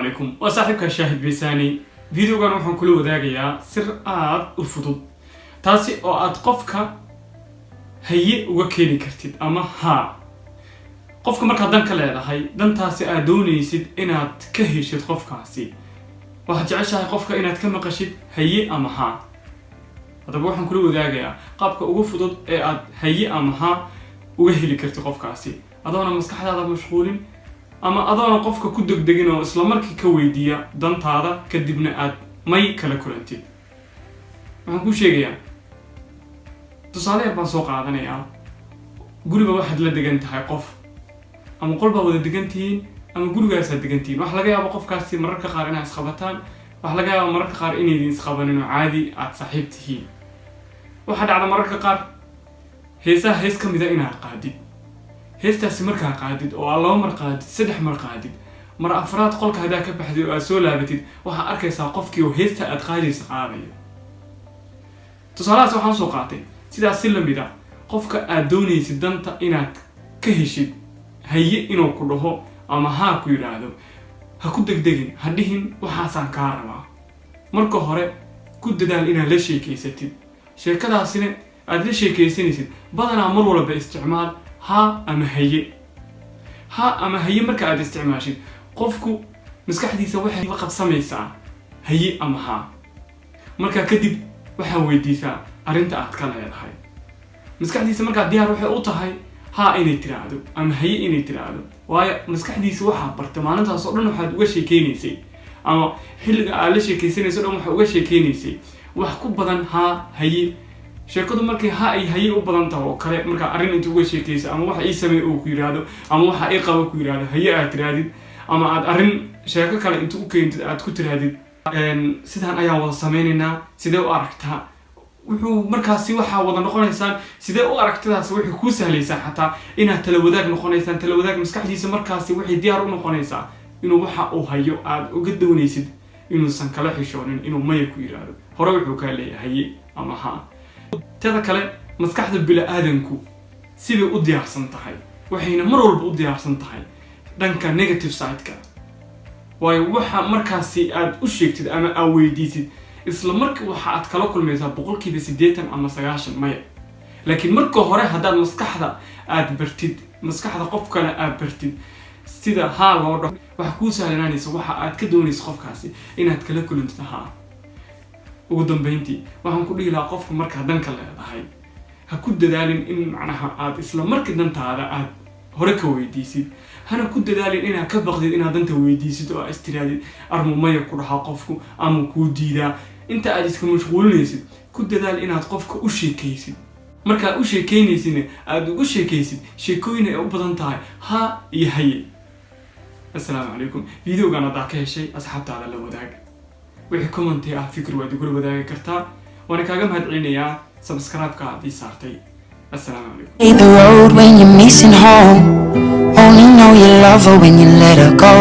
عليكم وصاحبك الشاهد بيساني فيديو كان وحن كله وداقيا سر الفضول تاسي او قفك هي وكيلي كرتيد اما ها قفك marka dan ka leedahay dantaasi aad doonaysid inaad ka heshid qofkaasi waxa jeceshahay qofka inaad ka maqashid haye ama ha hadaba waxaan kula wadaagayaa qaabka ugu fudud ee aad haye ama ha uga heli kartid qofkaasi adoona maskaxdaada mashquulin ama adoona qofka ku degdegin oo isla markii ka weydiiya dantaada kadibna aad may kala kulantid waxaan ku sheegayaa tusaale baan soo qaadanayaa guriga waxaad la degan tahay qof ama qolba wada degantiin ama gurigaas aad degantiin wax laga yaabo qofkaasi mararka qaar inaad isqabataan wax laga yaabo mararka qaar inay isqabanin oo caadi aad saaxiib tihiin waxa dhacda mararka qaar hees kamid ah inaad qaadid heestaasi markaa qaadid oo laba mar qaadid saddex mar qaadid mar afraad qolka hadaa ka baxday oo aad soo laabatid waxa arkaysaa qofkii oo heesta aad qaadaysa qaadayo tusaalahaas waxaan soo qaatay sidaas si lamid ah qofka aad doonaysid danta inaad ka heshid haye inuu ku dhaho ama ha ku yiraahdo ha ku degdegin ha dhihin waxaasaan kaa rabaa marka hore ku dadaal inaad la sheekaysatid sheekadaasina aad la sheekaysanaysid badanaa mar walba isticmaal ha ama haye marka aad isticmaashid qofku maskaxdiisa waxay la qabsamaysaa haye ama ha marka kadib waxa weydiisaa arinta aad ka leedahay maskaxdiisa marka diyaar waxay u tahay ha inay tiraahdo ama haye inay tiraahdo waayo maskaxdiisa waxa bartay maalintaas oo dhan waxaad uga sheekeynaysay ama xilliga aad la sheekaysanayso dhan waxa uga sheekeynaysay wax ku badan ha haye sheekadu markay ha ay haye u badan tahay oo kale marka arin inta uga sheekaysa ama waxa ay sameey oo ku yiraahdo ama waxa ay qabo ku yiraahdo haye aad tiraadid ama aad arin sheeko kale inta u keentid aad ku tiraadid sidaan ayaa wada sameeynaa sidee u aragtaa wuxuu markaasi waxa wada noqonaysaan sidee u aragtidaas wixii ku sahlaysaa xataa inaad tala wadaag noqonaysaan tala wadaag maskaxdiisa markaasi waxay diyaar u noqonaysaa inuu waxa uu hayo aad uga doonaysid inuusan kala xishoonin inuu maya ku yiraahdo hore wuxuu ka leeyahay ama ha tada kale maskaxda bini'aadanku sibay u diyaarsan tahay waxayna mar walba u diyaarsan tahay dhanka negative side-ka waayo waxa markaasi aad u sheegtid ama aad weydiisid isla markii waxa aad kala kulmaysaa 80% ama 90% maya laakiin marka hore hadaad maskaxda aad bartid maskaxda qof kale aad bartid sida ha loo dhaho waxa ku sahlanaysa waxa aad ka doonayso qofkaasi inaad kala kulantid ha ugu dambeyntii waxaan ku dhihi lahaa qofka marka danka leedahay ha ku dadaalin in macnaha aad isla markii dantaada aad hore ka weydiisid hana ku dadaalin inaad ka baqdid inaad danta weydiisid oo istiraadid armumaya ku dhaha qofku ama ku diidaa inta aad iska mashquulinaysid ku dadaal inaad qofka u sheekaysid marka u sheekaynaysid aad ugu sheekaysid sheekooyin ay u badan tahay ha iyo haye assalaamu calaykum videogan aad ka heshay asxaabtaada la wadaag wixii comment ah fikir waad ugu wadaagi kartaa waana kaaga mahadcelinayaa subscribe-ka aad ii saartay السلام عليكم. The road when you're missing home, only know you love her when you let her go.